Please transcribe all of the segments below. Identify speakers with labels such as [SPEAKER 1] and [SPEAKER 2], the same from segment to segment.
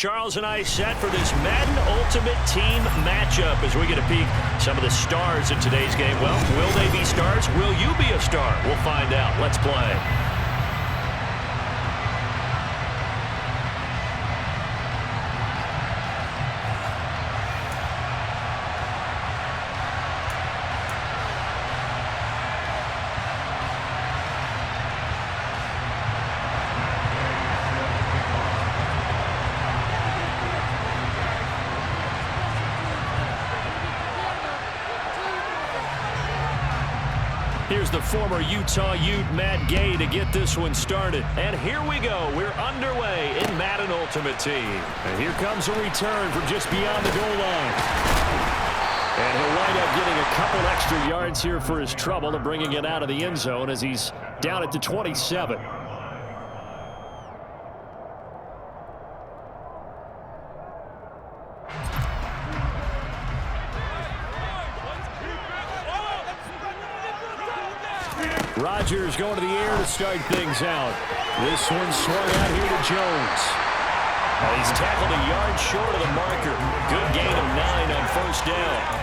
[SPEAKER 1] Charles and I set for this Madden Ultimate Team matchup as we get a peek some of the stars in today's game. Well, will they be stars? Will you be a star? We'll find out. Let's play. Here's the former Utah Ute, Matt Gay, to get this one started. And here we go. We're underway in Madden Ultimate Team. And here comes a return from just beyond the goal line. And he'll wind up getting a couple extra yards here for his trouble and bringing it out of the end zone as he's down at the 27. Rodgers going to the air to start things out. This one swung out here to Jones. He's tackled a yard short of the marker. Good gain of 9 on first down.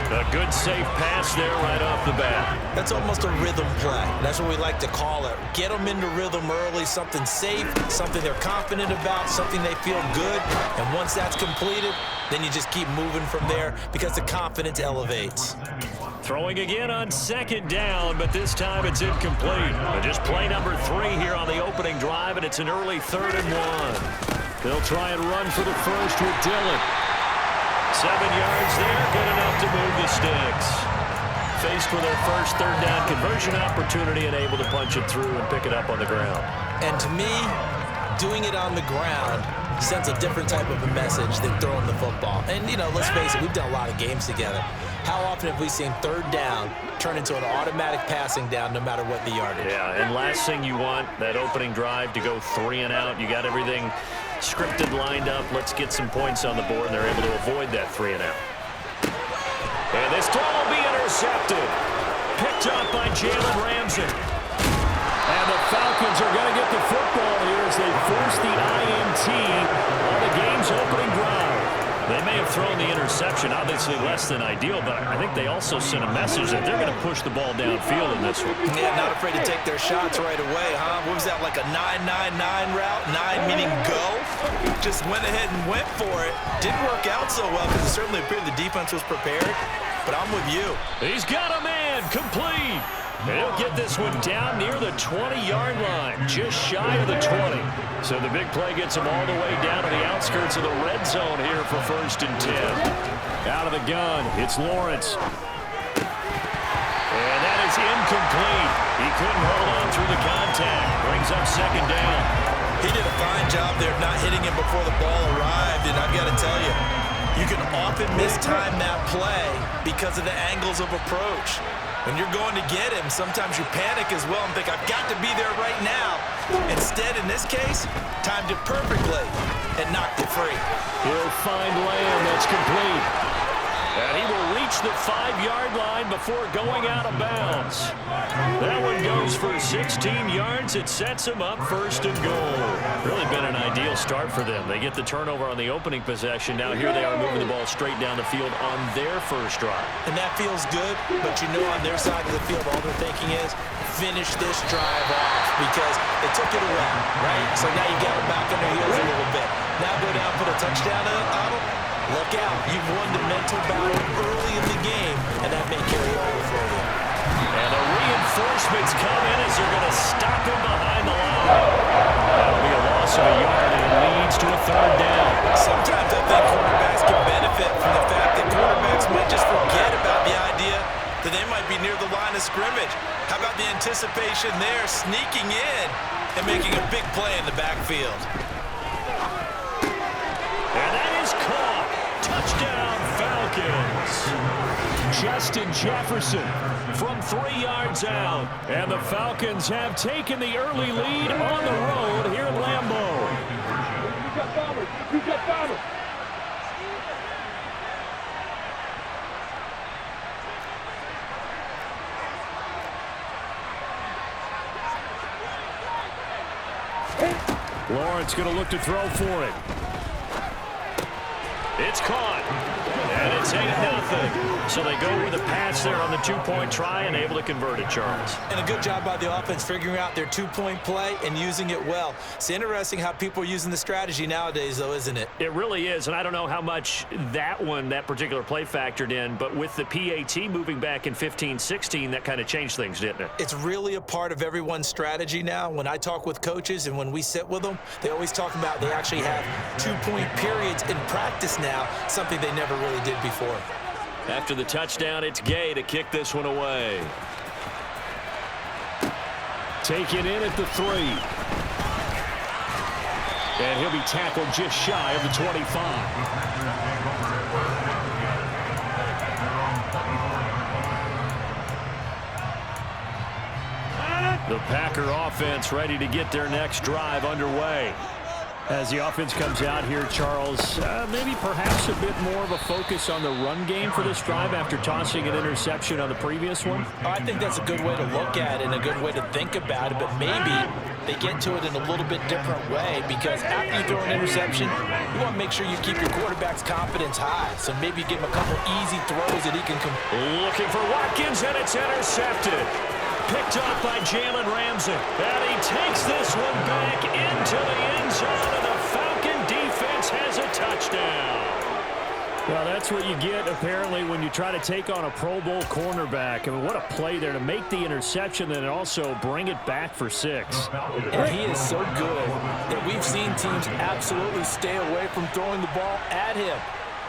[SPEAKER 1] A good safe pass there right off the bat.
[SPEAKER 2] That's almost a rhythm play. That's what we like to call it. Get them into rhythm early, something safe, something they're confident about, something they feel good. And once that's completed, then you just keep moving from there because the confidence elevates.
[SPEAKER 1] Throwing again on second down, but this time it's incomplete. Just play number 3 here on the opening drive, and it's an early 3rd and 1. They'll try and run for the first with Dillon. 7 yards there, good enough to move the sticks. Faced with their first 3rd down conversion opportunity and able to punch it through and pick it up on the ground.
[SPEAKER 2] And to me, doing it on the ground sends a different type of a message than throwing the football. And, you know, let's face it, we've done a lot of games together. How often have we seen 3rd down turn into an automatic passing down no matter what the yardage?
[SPEAKER 1] Yeah, and last thing you want, that opening drive to go 3 and out. You got everything scripted, lined up. Let's get some points on the board, and they're able to avoid that 3 and out. And this throw will be intercepted. Picked up by Jalen Ramsey. And the Falcons are going to get the football here as they force the INT on the game's opening drive. They may have thrown the interception, obviously less than ideal, but I think they also sent a message that they're going to push the ball downfield in this one.
[SPEAKER 2] Yeah, not afraid to take their shots right away, huh? What was that, like a 9-9-9 route? 9 meaning go? Just went ahead and went for it. Didn't work out so well because it certainly appeared the defense was prepared, but I'm with you.
[SPEAKER 1] He's got a man, complete. He'll get this one down near the 20-yard line, just shy of the 20. So the big play gets him all the way down to the outskirts of the red zone here for 1st and 10. Out of the gun, it's Lawrence. And that is incomplete. He couldn't hold on through the contact. Brings up 2nd down.
[SPEAKER 2] He did a fine job there of not hitting him before the ball arrived, and I've got to tell you, you can often mistime that play because of the angles of approach. When you're going to get him, sometimes you panic as well and think, I've got to be there right now. Instead, in this case, timed it perfectly and knocked it free.
[SPEAKER 1] He'll find Lamb. That's complete. And he will reach the 5-yard line before going out of bounds. That one goes for 16 yards. It sets him up 1st and goal. Really been an ideal start for them. They get the turnover on the opening possession. Now here they are moving the ball straight down the field on their first drive.
[SPEAKER 2] And that feels good, but you know on their side of the field, all they're thinking is, finish this drive off because they took it away, right? So now you get them back on their heels a little bit. Now go down, put a touchdown on them. Look out. You've won the mental battle early in the game, and that may carry over for you.
[SPEAKER 1] And the reinforcements come in as they're going to stop him behind the line. That'll be a loss of a yard, and it leads to a 3rd down.
[SPEAKER 2] Sometimes I think quarterbacks can benefit from the fact that quarterbacks might just forget about the idea that they might be near the line of scrimmage. How about the anticipation there, sneaking in and making a big play in the backfield?
[SPEAKER 1] And that is caught. Touchdown, Falcons. Justin Jefferson from 3 yards out. And the Falcons have taken the early lead on the road here in Lambeau. You got Bomber. Lawrence going to look to throw for it. It's caught. And it's 8-0. So they go with a pass there on the two-point try and able to convert it, Charles.
[SPEAKER 2] And a good job by the offense figuring out their two-point play and using it well. It's interesting how people are using the strategy nowadays, though, isn't it?
[SPEAKER 1] It really is, and I don't know how much that particular play factored in, but with the PAT moving back in 15-16, that kind of changed things, didn't it?
[SPEAKER 2] It's really a part of everyone's strategy now. When I talk with coaches and when we sit with them, they always talk about they actually have two-point periods in practice now, something they never really did before.
[SPEAKER 1] After the touchdown, it's Gay to kick this one away.
[SPEAKER 3] Taken in at the 3. And he'll be tackled just shy of the 25.
[SPEAKER 1] The Packer offense ready to get their next drive underway.
[SPEAKER 3] As the offense comes out here, Charles, maybe perhaps a bit more of a focus on the run game for this drive after tossing an interception on the previous one?
[SPEAKER 2] I think that's a good way to look at it and a good way to think about it, but maybe they get to it in a little bit different way because after you throw an interception, you want to make sure you keep your quarterback's confidence high. So maybe give him a couple easy throws that he can
[SPEAKER 1] Looking for Watkins, and it's intercepted. Picked off by Jalen Ramsey. And he takes this one back into the end zone, and the Falcon defense has a touchdown.
[SPEAKER 3] Well, that's what you get, apparently, when you try to take on a Pro Bowl cornerback. I mean, what a play there to make the interception and also bring it back for 6.
[SPEAKER 2] And he is so good that we've seen teams absolutely stay away from throwing the ball at him.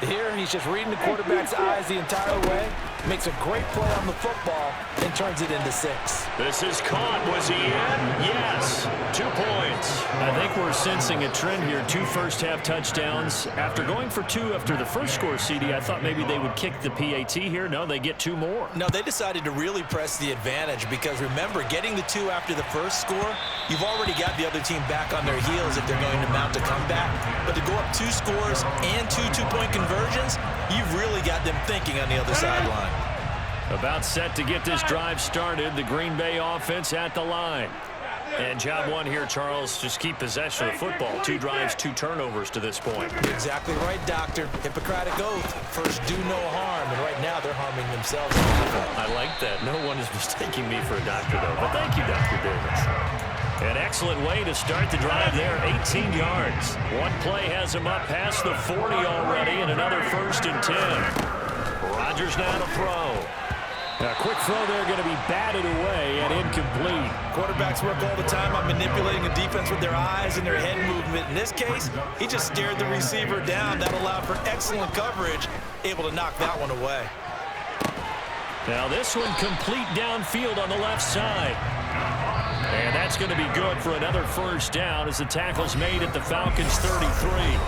[SPEAKER 2] Here, he's just reading the quarterback's eyes the entire way, makes a great play on the football, and turns it into 6.
[SPEAKER 1] This is caught. Was he in? Yes. 2 points.
[SPEAKER 3] I think we're sensing a trend here. 2 first-half touchdowns. After going for 2 after the first score, CD, I thought maybe they would kick the PAT here. No, they get 2 more.
[SPEAKER 2] No, they decided to really press the advantage because, remember, getting the 2 after the first score, you've already got the other team back on their heels if they're going to mount a comeback. But to go up 2 scores and 2 two-point conversions, you've really got them thinking on the other sideline.
[SPEAKER 1] About set to get this drive started. The Green Bay offense at the line. And job one here, Charles, just keep possession of the football. 2 drives, 2 turnovers to this point.
[SPEAKER 2] Exactly right, Doctor. Hippocratic oath. First, do no harm. And right now, they're harming themselves.
[SPEAKER 1] I like that. No one is mistaking me for a doctor, though. But thank you, Dr. Davis. An excellent way to start the drive there, 18 yards. One play has him up past the 40 already, and another 1st and 10. Rodgers now to throw.
[SPEAKER 3] A quick throw there going to be batted away and incomplete.
[SPEAKER 2] Quarterbacks work all the time on manipulating a defense with their eyes and their head movement. In this case, he just stared the receiver down. That allowed for excellent coverage, able to knock that one away.
[SPEAKER 1] Now this one complete downfield on the left side. And that's going to be good for another 1st down as the tackle's made at the Falcons' 33.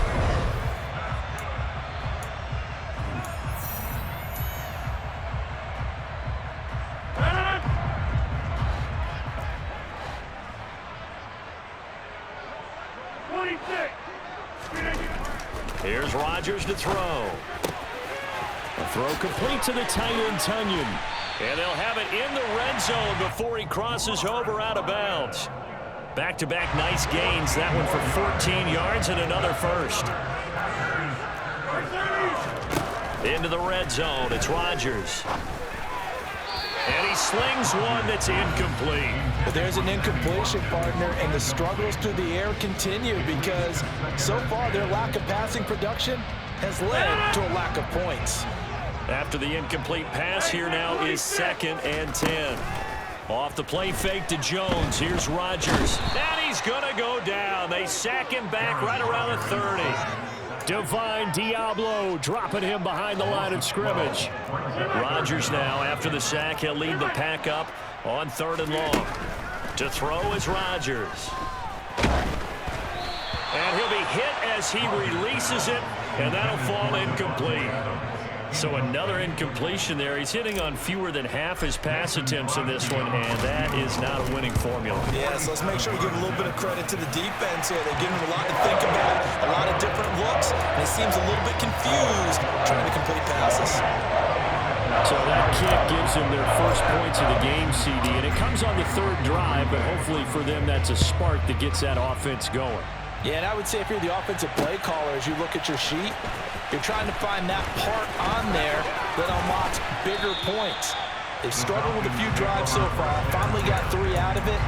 [SPEAKER 1] Here's Rodgers to throw.
[SPEAKER 3] A throw complete to the tight end, Tunyon.
[SPEAKER 1] And they'll have it in the red zone before he crosses over out of bounds. Back-to-back nice gains. That one for 14 yards and another 1st. Into the red zone. It's Rodgers. And he slings one that's incomplete.
[SPEAKER 2] But there's an incompletion, partner, and the struggles through the air continue because so far their lack of passing production has led to a lack of points.
[SPEAKER 1] After the incomplete pass, here now is 2nd and 10. Off the play fake to Jones. Here's Rodgers. And he's going to go down. They sack him back right around the 30.
[SPEAKER 3] Divine Diablo dropping him behind the line of scrimmage.
[SPEAKER 1] Rodgers now, after the sack, he'll lead the pack up on 3rd and long. To throw is Rodgers. And he'll be hit as he releases it, and that'll fall incomplete. So another incompletion there. He's hitting on fewer than half his pass attempts in this one, and that is not a winning formula.
[SPEAKER 2] Yes, let's make sure we give a little bit of credit to the defense here. They're giving him a lot to think about, a lot of different looks, and he seems a little bit confused trying to complete passes.
[SPEAKER 3] So that kick gives them their 1st points of the game, CD, and it comes on the 3rd drive, but hopefully for them that's a spark that gets that offense going.
[SPEAKER 2] Yeah, and I would say if you're the offensive play caller, as you look at your sheet, you're trying to find that part on there that unlocks bigger points. They've struggled with a few drives so far. Finally got 3 out of it.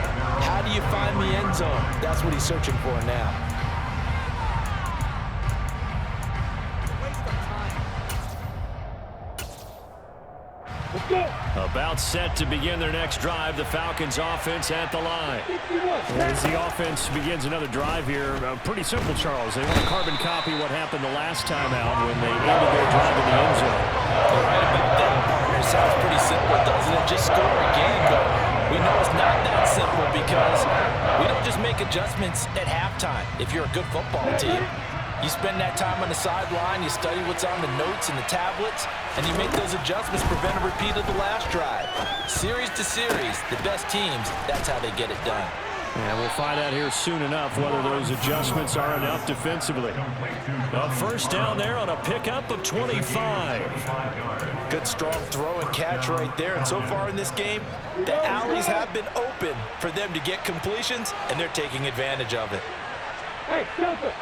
[SPEAKER 2] How do you find the end zone? That's what he's searching for now.
[SPEAKER 3] About set to begin their next drive, the Falcons offense at the line. As the offense begins another drive here, pretty simple, Charles. They want to carbon copy what happened the last time out when they ended their drive in the end zone.
[SPEAKER 2] You're right about that, partner. It sounds pretty simple, doesn't it? Just score again, but we know it's not that simple because we don't just make adjustments at halftime. If you're a good football team, you spend that time on the sideline, you study what's on the notes and the tablets, and you make those adjustments, prevent a repeat of the last drive. Series to series, the best teams, that's how they get it done.
[SPEAKER 3] And we'll find out here soon enough whether those adjustments are enough defensively. A first down there on a pickup of 25.
[SPEAKER 2] Good strong throw and catch right there. And so far in this game, the alleys have been open for them to get completions, and they're taking advantage of it.
[SPEAKER 4] Hey, Delta.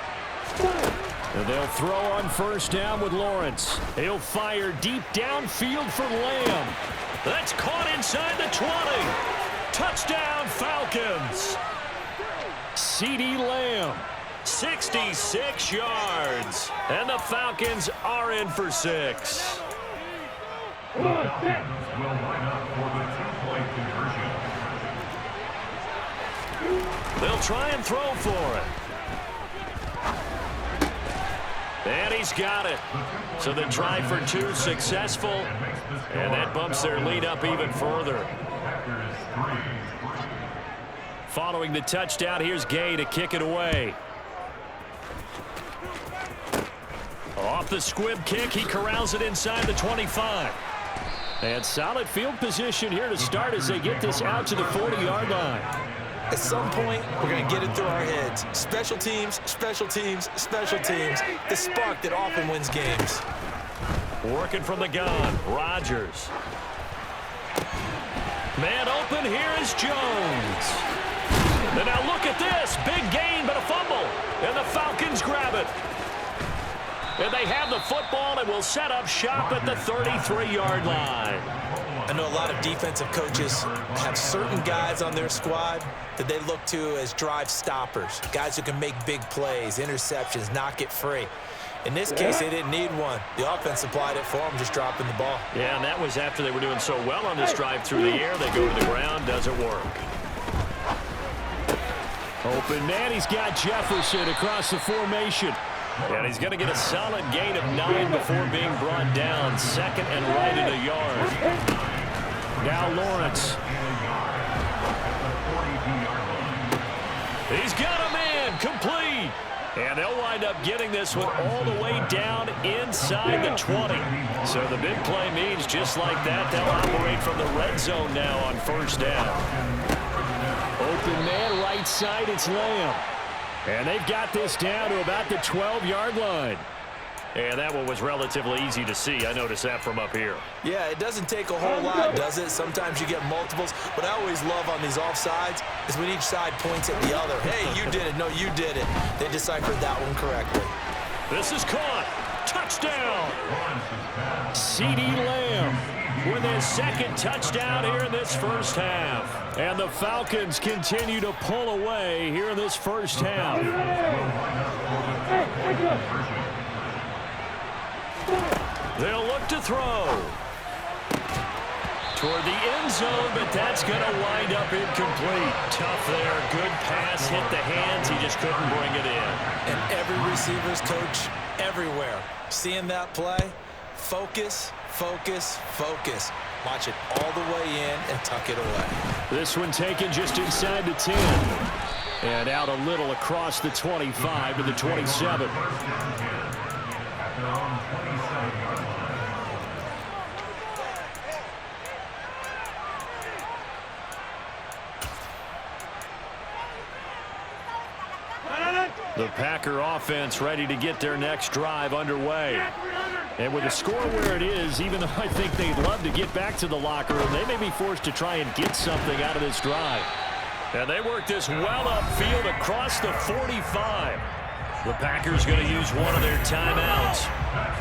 [SPEAKER 3] And they'll throw on first down with Lawrence. He'll fire deep downfield for Lamb. That's caught inside the 20. Touchdown, Falcons. CeeDee Lamb, 66 yards. And the Falcons are in for 6.
[SPEAKER 4] Come on, set.
[SPEAKER 3] They'll try and throw for it. And he's got it. So the try for 2 successful. And that bumps their lead up even further. Following the touchdown, here's Gay to kick it away. Off the squib kick, he corrals it inside the 25. And solid field position here to start as they get this out to the 40-yard line.
[SPEAKER 2] At some point, we're going to get it through our heads. Special teams, special teams, special teams. The spark that often wins games.
[SPEAKER 3] Working from the gun, Rodgers. Man open, here is Jones. And now look at this. Big gain, but a fumble. And the Falcons grab it. And they have the football and will set up shop at the 33-yard line.
[SPEAKER 2] I know a lot of defensive coaches have certain guys on their squad that they look to as drive stoppers, guys who can make big plays, interceptions, knock it free. In this case, they didn't need one. The offense supplied it for them, just dropping the ball.
[SPEAKER 3] Yeah, and that was after they were doing so well on this drive through the air. They go to the ground, doesn't work. Open man, he's got Jefferson across the formation. And he's going to get a solid gain of 9 before being brought down. Second and right in a yard. Now Lawrence. He's got a man, complete. And they'll wind up getting this one all the way down inside the 20. So the big play means just like that, they'll operate from the red zone now on first down. Open man, right side, it's Lamb. And they've got this down to about the 12-yard line. And that one was relatively easy to see. I noticed that from up here.
[SPEAKER 2] Yeah, it doesn't take a whole lot, does it? Sometimes you get multiples. What I always love on these offsides is when each side points at the other. Hey, you did it. No, you did it. They deciphered that one correctly.
[SPEAKER 3] This is caught. Touchdown. CeeDee Lamb with his second touchdown here in this first half. And the Falcons continue to pull away here in this first half. They'll look to throw toward the end zone, but that's going to wind up incomplete. Tough there. Good pass, hit the hands. He just couldn't bring it in.
[SPEAKER 2] And every receiver's coach everywhere, seeing that play, focus, focus, focus. Watch it all the way in and tuck it away.
[SPEAKER 3] This one taken just inside the 10. And out a little across the 25 to the 27. The Packer offense ready to get their next drive underway. And with the score where it is, even though I think they'd love to get back to the locker room, they may be forced to try and get something out of this drive. And they work this well upfield across the 45. The Packers going to use one of their timeouts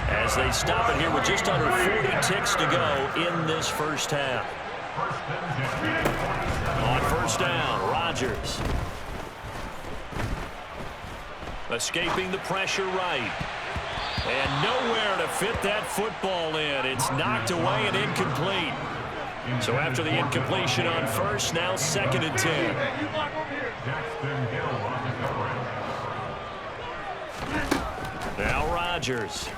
[SPEAKER 3] as they stop it here with just under 40 ticks to go in this first half. On first down, Rodgers. Escaping the pressure right. And nowhere to fit that football in. It's knocked away and incomplete. So after the incompletion on first, now 2nd and 10. Now Rodgers.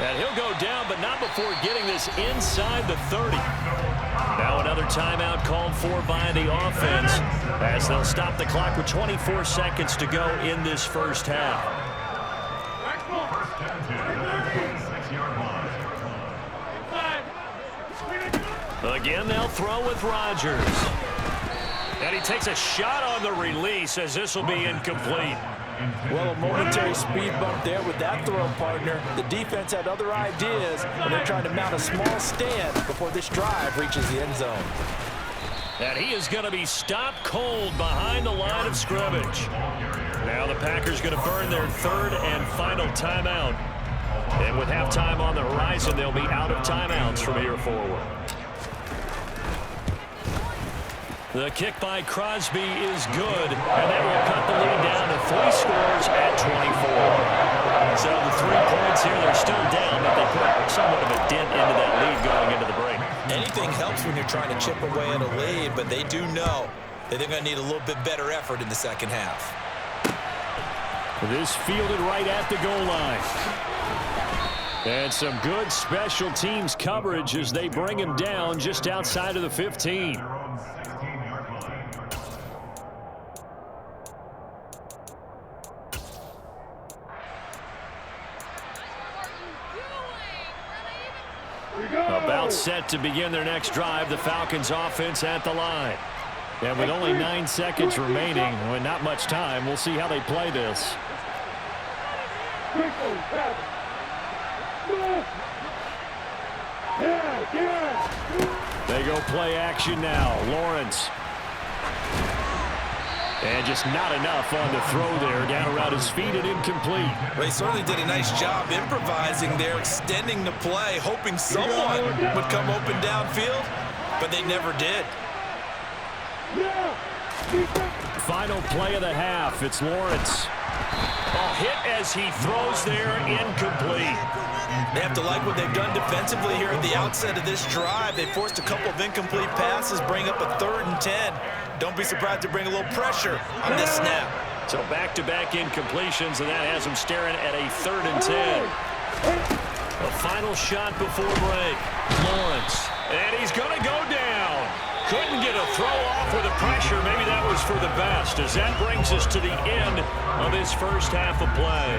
[SPEAKER 3] And he'll go down, but not before getting this inside the 30. Now another timeout called for by the offense as they'll stop the clock with 24 seconds to go in this first half. Again, they'll throw with Rodgers. And he takes a shot on the release as this will be incomplete.
[SPEAKER 2] Well, a momentary speed bump there with that throw, partner. The defense had other ideas, and they're trying to mount a small stand before this drive reaches the end zone.
[SPEAKER 3] And he is going to be stopped cold behind the line of scrimmage. Now the Packers going to burn their 3rd and final timeout. And with halftime on the horizon, they'll be out of timeouts from here forward. The kick by Crosby is good, and that will cut the lead down to 3 scores at 24. So the 3 points here, they're still down, but they put somewhat of a dent into that lead going into the break.
[SPEAKER 2] Anything helps when you're trying to chip away at a lead, but they do know that they're going to need a little bit better effort in the second half.
[SPEAKER 3] This fielded right at the goal line. And some good special teams coverage as they bring him down just outside of the 15. About set to begin their next drive, the Falcons offense at the line. And with only 9 seconds remaining, and not much time, we'll see how they play this. They go play action now. Lawrence. And just not enough on the throw there. Down around his feet and incomplete.
[SPEAKER 2] Well, he certainly did a nice job improvising there, extending the play, hoping someone would come open downfield, but they never did.
[SPEAKER 3] Final play of the half. It's Lawrence. A hit as he throws there, incomplete.
[SPEAKER 2] They have to like what they've done defensively here at the outset of this drive. They forced a couple of incomplete passes, bring up a 3rd and 10. Don't be surprised to bring a little pressure on this snap.
[SPEAKER 3] So back-to-back incompletions, and that has them staring at a 3rd and 10. A final shot before break. Lawrence. And he's going to go down. Couldn't get a throw off with the pressure. Maybe that was for the best, as that brings us to the end of this first half of play.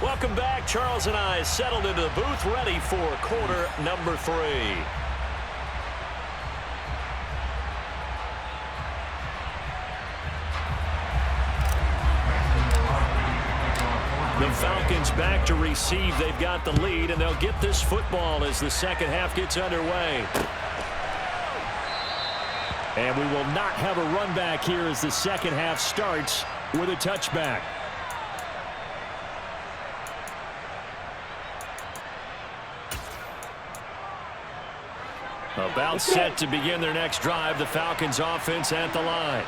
[SPEAKER 3] Welcome back. Charles and I settled into the booth, ready for quarter number 3. The Falcons back to receive. They've got the lead, and they'll get this football as the second half gets underway. And we will not have a run back here as the second half starts with a touchback. About set to begin their next drive, the Falcons offense at the line.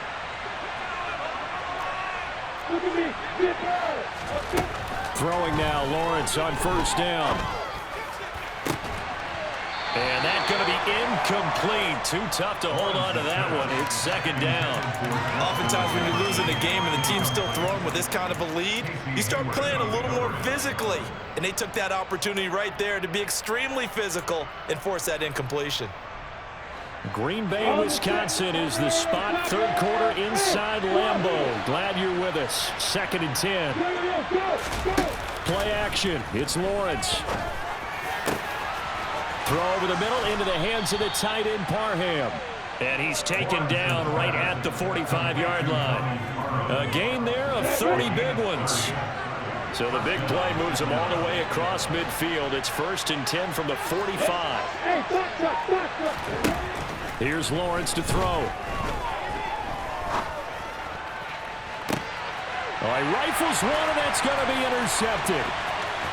[SPEAKER 3] Throwing now, Lawrence on first down. And that's going to be incomplete. Too tough to hold on to that one. It's second down.
[SPEAKER 2] Oftentimes when you're losing a game and the team's still throwing with this kind of a lead, you start playing a little more physically. And they took that opportunity right there to be extremely physical and force that incompletion.
[SPEAKER 3] Green Bay, Wisconsin is the spot. Third quarter inside Lambeau. Glad you're with us. Second and 10. Play action. It's Lawrence. Throw over the middle into the hands of the tight end, Parham. And he's taken down right at the 45-yard line. A gain there of 30 big ones. So the big play moves them all the way across midfield. It's first and 10 from the 45. Here's Lawrence to throw. Oh, he rifles one, and that's going to be intercepted.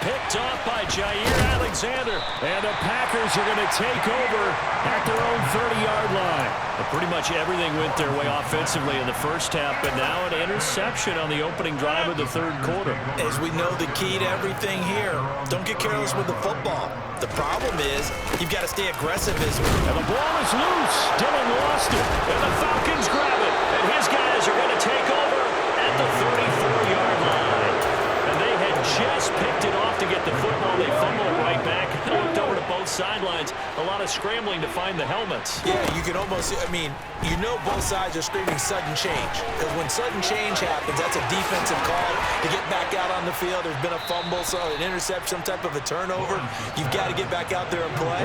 [SPEAKER 3] Picked off by Jair Alexander. And the Packers are going to take over at their own 30-yard line.
[SPEAKER 1] Well, pretty much everything went their way offensively in the first half, but now an interception on the opening drive of the third quarter.
[SPEAKER 2] As we know, the key to everything here, don't get careless with the football. The problem is you've got to stay aggressive.
[SPEAKER 3] And the ball is loose. Dillon lost it.
[SPEAKER 1] And the Falcons grab it. And his guys are going to take over at the 34-yard line. And they had just picked it off to get the football. They fumbled it right back. Looked over to both sidelines. A lot of scrambling to find the helmets.
[SPEAKER 2] Yeah, you can almost, you know both sides are screaming sudden change. Because when sudden change happens, that's a defensive call to get back out on the field. There's been a fumble, so an interception, some type of a turnover. You've got to get back out there and play.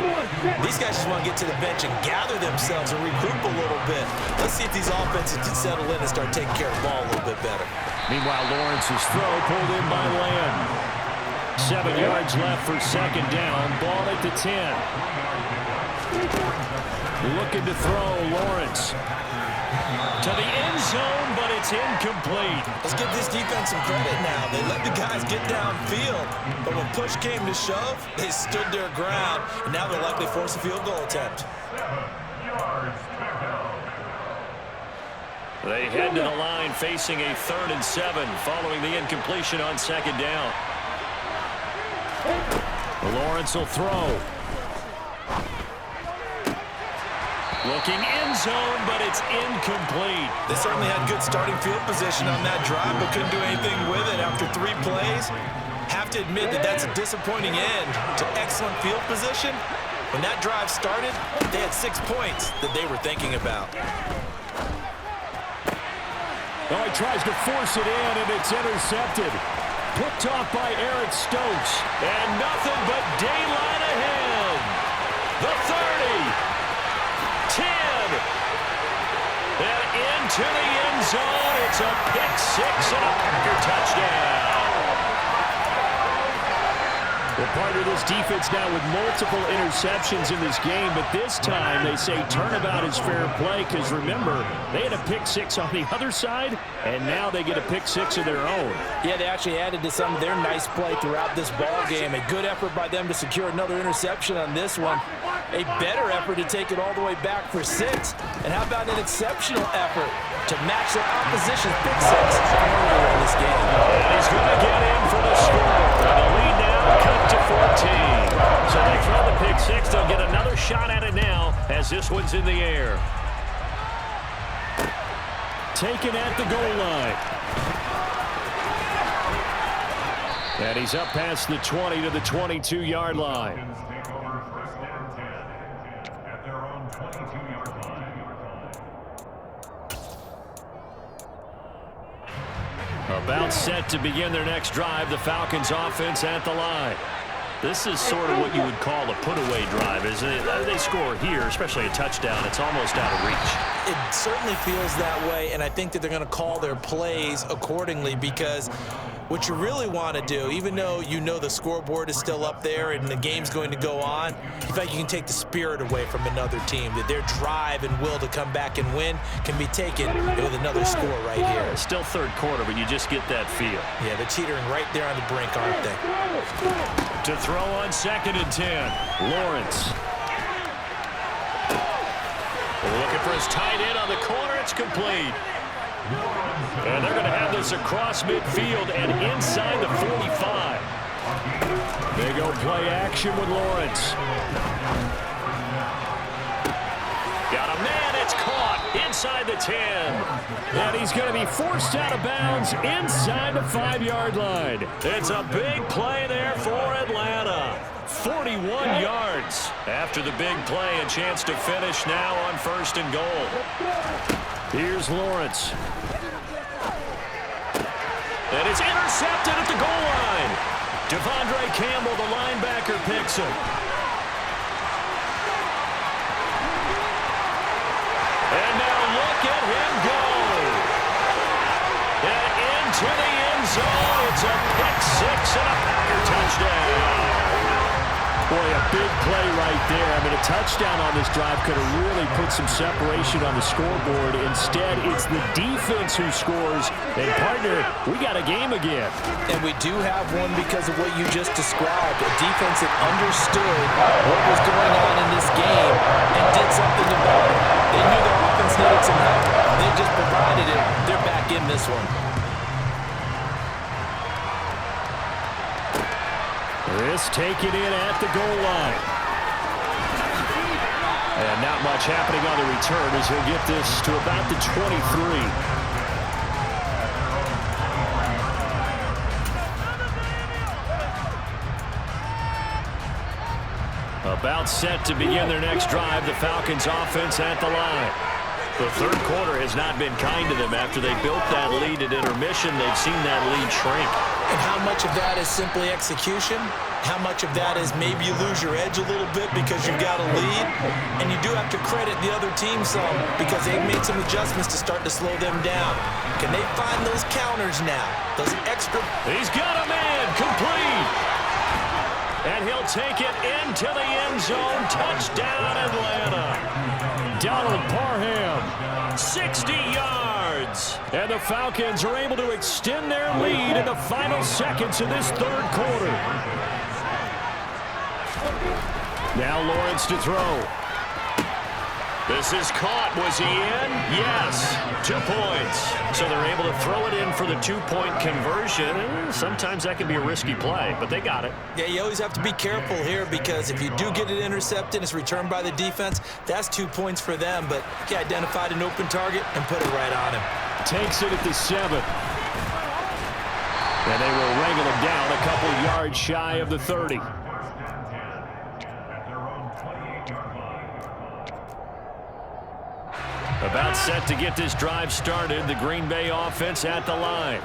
[SPEAKER 2] These guys just want to get to the bench and gather themselves and regroup a little bit. Let's see if these offenses can settle in and start taking care of the ball a little bit better.
[SPEAKER 3] Meanwhile, Lawrence's throw pulled in by Lamb. 7 yards left for second down. Ball at the 10. Looking to throw, Lawrence. To the end zone, but it's incomplete.
[SPEAKER 2] Let's give this defense some credit now. They let the guys get downfield, but when push came to shove, they stood their ground, and now they'll likely force a field goal attempt.
[SPEAKER 1] They head to the line facing a 3rd and 7 following the incompletion on second down.
[SPEAKER 3] Lawrence will throw. Looking end zone, but it's incomplete.
[SPEAKER 2] They certainly had good starting field position on that drive, but couldn't do anything with it after 3 plays. Have to admit that that's a disappointing end to excellent field position. When that drive started, they had 6 points that they were thinking about.
[SPEAKER 3] Oh, he tries to force it in, and it's intercepted. Picked off by Eric Stokes.
[SPEAKER 1] And nothing but daylight ahead. The 30. 10. And into the end zone. It's a pick 6 and a Packer touchdown.
[SPEAKER 3] Well, part of this defense now with multiple interceptions in this game, but this time they say turnabout is fair play because, remember, they had a pick 6 on the other side, and now they get a pick 6 of their own.
[SPEAKER 5] Yeah, they actually added to some of their nice play throughout this ball game. A good effort by them to secure another interception on this one. A better effort to take it all the way back for 6. And how about an exceptional effort to match their opposition's pick 6 earlier in this game.
[SPEAKER 1] And he's going to get in for the score. And the lead now cut to 14. So they throw the pick 6. They'll get another shot at it now as this one's in the air.
[SPEAKER 3] Taken at the goal line. And he's up past the 20 to the 22-yard line. About set to begin their next drive, the Falcons offense at the line.
[SPEAKER 1] This is sort of what you would call a put-away drive, isn't it? They score here, especially a touchdown. It's almost out of reach.
[SPEAKER 2] It certainly feels that way, and I think that they're going to call their plays accordingly because what you really want to do, even though you know the scoreboard is still up there and the game's going to go on, in fact, you can take the spirit away from another team, that their drive and will to come back and win can be taken with another score right here.
[SPEAKER 1] It's still third quarter, but you just get that feel.
[SPEAKER 2] Yeah, they're teetering right there on the brink, aren't they?
[SPEAKER 3] To throw on 2nd and 10, Lawrence.
[SPEAKER 1] Looking for his tight end on the corner. It's complete.
[SPEAKER 3] And they're going to have this across midfield and inside the 45. They go play action with Lawrence.
[SPEAKER 1] Got a man. It's caught inside the 10.
[SPEAKER 3] And he's going to be forced out of bounds inside the 5-yard line.
[SPEAKER 1] It's a big play there for Atlanta. 41 yards after the big play. A chance to finish now on 1st and goal.
[SPEAKER 3] Here's Lawrence.
[SPEAKER 1] And it's intercepted at the goal line. Devondre Campbell, the linebacker, picks him. And now look at him go. And into the end zone. It's a pick 6 and a Packer touchdown.
[SPEAKER 3] Boy, a big play right there. I mean, a touchdown on this drive could have really put some separation on the scoreboard. Instead, it's the defense who scores. And, partner, we got a game again.
[SPEAKER 5] And we do have one because of what you just described. A defense that understood what was going on in this game and did something about it. They knew their offense needed some help. They just provided it. They're back in this one.
[SPEAKER 3] This taken in at the goal line. And not much happening on the return as he'll get this to about the 23. About set to begin their next drive, the Falcons offense at the line. The third quarter has not been kind to them. After they built that lead at intermission, they've seen that lead shrink.
[SPEAKER 5] And how much of that is simply execution? How much of that is maybe you lose your edge a little bit because you've got a lead? And you do have to credit the other team some because they've made some adjustments to start to slow them down. Can they find those counters now? Those extra...
[SPEAKER 3] He's got a man, complete. And he'll take it into the end zone. Touchdown, Atlanta. Donald Parham, 60 yards. And the Falcons are able to extend their lead in the final seconds of this third quarter. Now Lawrence to throw. This is caught. Was he in? Yes. 2 points. So they're able to throw it in for the 2-point conversion. Sometimes that can be a risky play, but they got it.
[SPEAKER 5] Yeah, you always have to be careful here because if you do get it intercepted, it's returned by the defense, that's 2 points for them. But he identified an open target and put it right on him.
[SPEAKER 3] Takes it at the 7. And they will wrangle him down a couple yards shy of the 30. About set to get this drive started, the Green Bay offense at the line.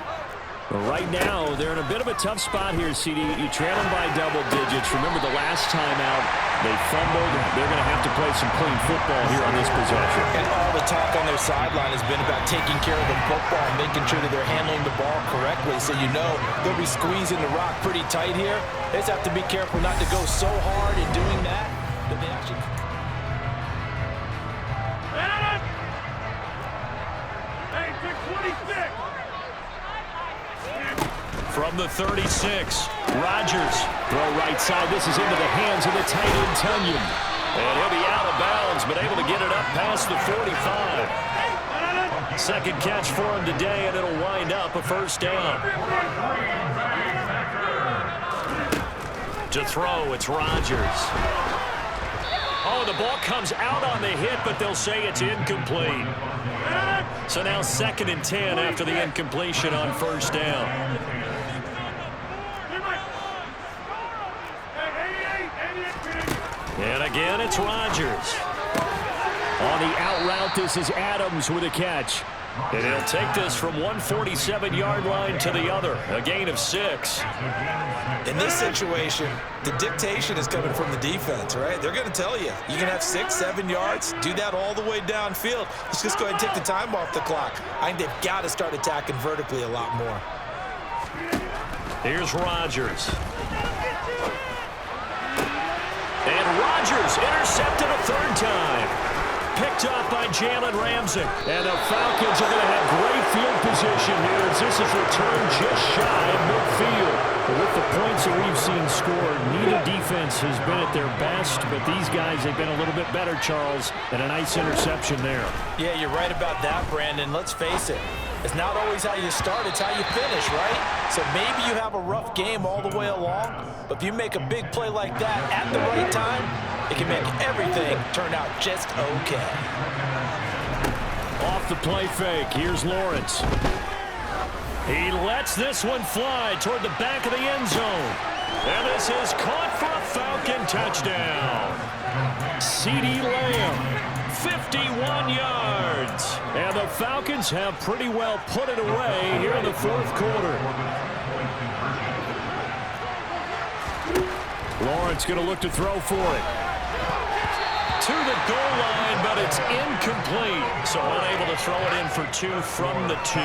[SPEAKER 3] Right now, they're in a bit of a tough spot here, CD. You trail them by double digits. Remember the last time out, they fumbled. They're going to have to play some clean football here on this possession.
[SPEAKER 5] And all the talk on their sideline has been about taking care of the football and making sure that they're handling the ball correctly. So you know they'll be squeezing the rock pretty tight here. They just have to be careful not to go so hard in doing that that they actually...
[SPEAKER 3] From the 36, Rodgers. Throw right side. This is into the hands of the tight end, Tunyon. And he'll be out of bounds, but able to get it up past the 45. Second catch for him today, and it'll wind up a first down. To throw, it's Rodgers. Oh, the ball comes out on the hit, but they'll say it's incomplete. So now 2nd and 10 after the incompletion on first down. And again, it's Rodgers. On the out route, this is Adams with a catch. And he'll take this from 147-yard line to the other. A gain of 6.
[SPEAKER 5] In this situation, the dictation is coming from the defense, right? They're going to tell you, you can have 6, 7 yards, do that all the way downfield. Let's just go ahead and take the time off the clock. I think they've got to start attacking vertically a lot more.
[SPEAKER 3] Here's Rodgers. And Rodgers intercepted a 3rd time. Picked up by Jalen Ramsey. And the Falcons are going to have great field position here as this is returned just shy of midfield. But with the points that we've seen scored, neither defense has been at their best, but these guys have been a little bit better, Charles, and a nice interception there.
[SPEAKER 5] Yeah, you're right about that, Brandon. Let's face it. It's not always how you start, it's how you finish, right? So maybe you have a rough game all the way along, but if you make a big play like that at the right time, it can make everything turn out just okay.
[SPEAKER 3] Off the play fake, here's Lawrence. He lets this one fly toward the back of the end zone. And this is caught for a Falcon touchdown. CeeDee Lamb, 51 yards. And the Falcons have pretty well put it away here in the 4th quarter. Lawrence going to look to throw for it. to the goal line, but it's incomplete. So unable to throw it in for 2 from the 2.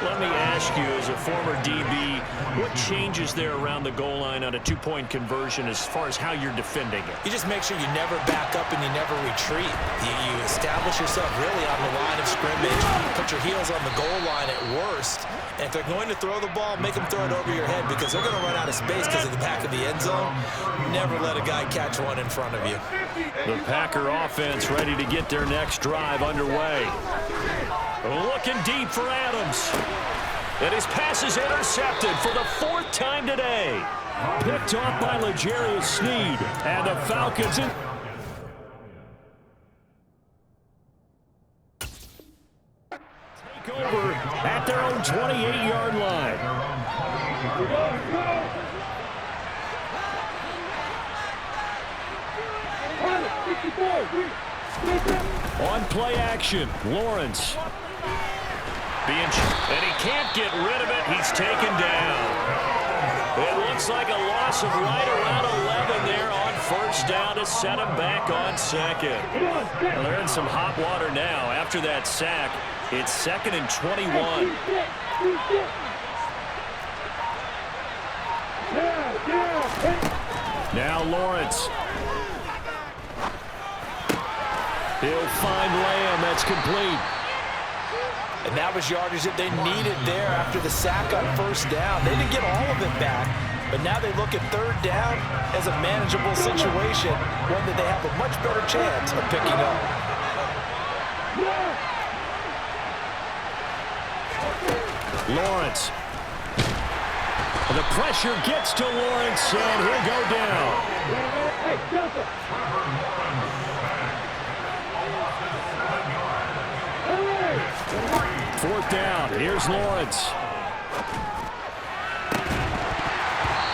[SPEAKER 3] Let me ask you, as a former DB, what changes there around the goal line on a 2-point conversion as far as how you're defending it?
[SPEAKER 5] You just make sure you never back up and you never retreat. You establish yourself really on the line of scrimmage, put your heels on the goal line at worst, and if they're going to throw the ball, make them throw it over your head because they're going to run out of space because of the back of the end zone. Never let a guy catch one in front of you.
[SPEAKER 3] The Packer offense ready to get their next drive underway. Looking deep for Adams. And his pass is intercepted for the 4th time today. Picked off by L'Jarius Sneed. And the Falcons in. Take over at their own 28-yard line. On play action, Lawrence. And he can't get rid of it. He's taken down. It looks like a loss of right around 11 there on 1st down to set him back on 2nd. Well, they're in some hot water now. After that sack, it's 2nd and 21. Now Lawrence. He'll find Lamb. That's complete.
[SPEAKER 5] And that was yardage that they needed there after the sack on 1st down. They didn't get all of it back, but now they look at 3rd down as a manageable situation, one that they have a much better chance of picking up.
[SPEAKER 3] Lawrence. The pressure gets to Lawrence, and he'll go down. 4th down. Here's Lawrence.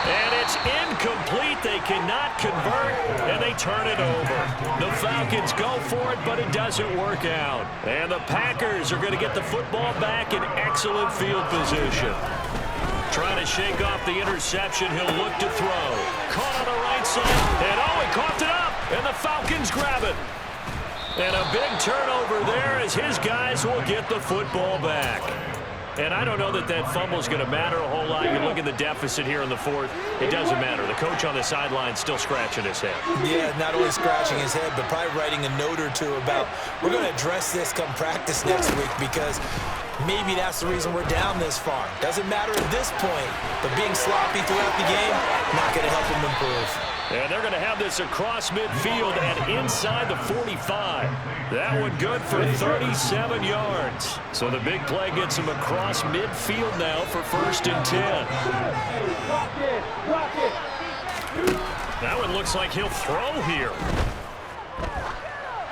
[SPEAKER 3] And it's incomplete. They cannot convert, and they turn it over. The Falcons go for it, but it doesn't work out. And the Packers are going to get the football back in excellent field position. Trying to shake off the interception. He'll look to throw. Caught on the right side, and he coughed it up, and the Falcons grab it. And a big turnover there as his guys will get the football back. And I don't know that that fumble is going to matter a whole lot. You look at the deficit here in the 4th. It doesn't matter. The coach on the sideline still scratching his head.
[SPEAKER 5] Yeah, not only scratching his head, but probably writing a note or 2 about we're going to address this come practice next week because maybe that's the reason we're down this far. Doesn't matter at this point, but being sloppy throughout the game, not going to help him improve.
[SPEAKER 3] And they're going to have this across midfield and inside the 45. That one good for 37 yards. So the big play gets him across midfield now for 1st and 10. That one looks like he'll throw here.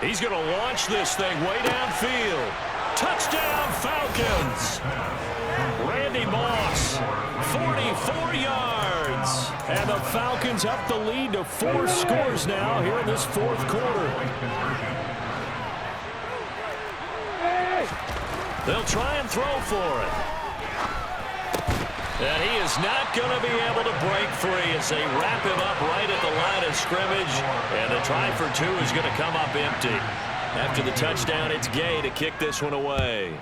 [SPEAKER 3] He's going to launch this thing way downfield. Touchdown, Falcons. Randy Moss, 44 yards. And the Falcons up the lead to 4 scores now here in this 4th quarter. They'll try and throw for it. And he is not going to be able to break free as they wrap him up right at the line of scrimmage. And the try for 2 is going to come up empty. After the touchdown, it's Gay to kick this one away.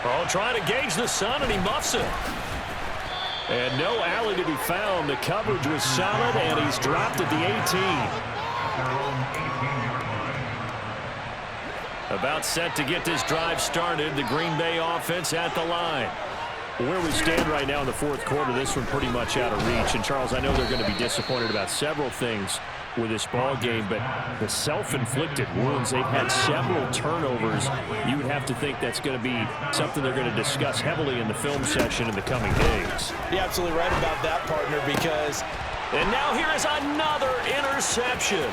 [SPEAKER 3] Oh, trying to gauge the sun, and he muffs it. And no alley to be found. The coverage was solid, and he's dropped at the 18. About set to get this drive started. The Green Bay offense at the line. Where we stand right now in the 4th quarter, this one pretty much out of reach. And, Charles, I know they're going to be disappointed about several things with this ball game, but the self-inflicted wounds, they've had several turnovers. You would have to think that's going to be something they're going to discuss heavily in the film session in the coming days.
[SPEAKER 5] You're absolutely right about that, partner, because...
[SPEAKER 3] And now here is another interception.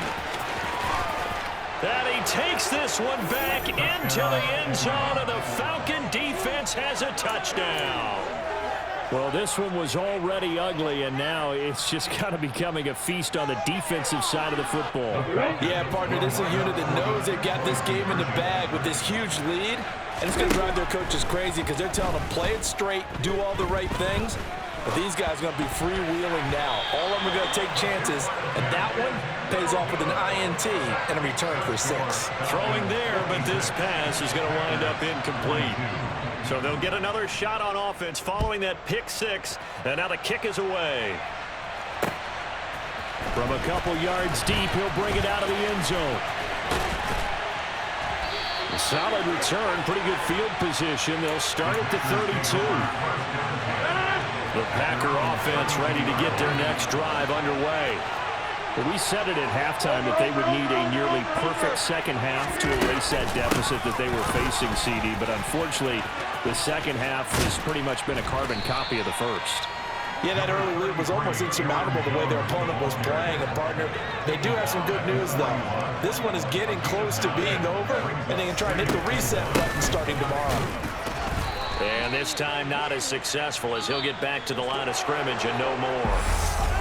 [SPEAKER 3] And he takes this one back into the end zone, and the Falcon defense has a touchdown. Well, this one was already ugly, and now it's just kind of becoming a feast on the defensive side of the football.
[SPEAKER 5] Yeah, partner, this is a unit that knows they've got this game in the bag with this huge lead, and it's going to drive their coaches crazy because they're telling them play it straight, do all the right things. But these guys are going to be freewheeling now. All of them are going to take chances, and that one pays off with an INT and a return for 6.
[SPEAKER 3] Throwing there, but this pass is going to wind up incomplete. So they'll get another shot on offense following that pick 6, and now the kick is away. From a couple yards deep, he'll bring it out of the end zone. A solid return, pretty good field position. They'll start at the 32. The Packer offense ready to get their next drive underway. Well, we said it at halftime that they would need a nearly perfect second half to erase that deficit that they were facing, CD. But unfortunately, the second half has pretty much been a carbon copy of the first.
[SPEAKER 5] Yeah, that early lead was almost insurmountable the way their opponent was playing. And, partner, they do have some good news, though. This one is getting close to being over, and they can try and hit the reset button starting tomorrow.
[SPEAKER 3] And this time not as successful as he'll get back to the line of scrimmage and no more.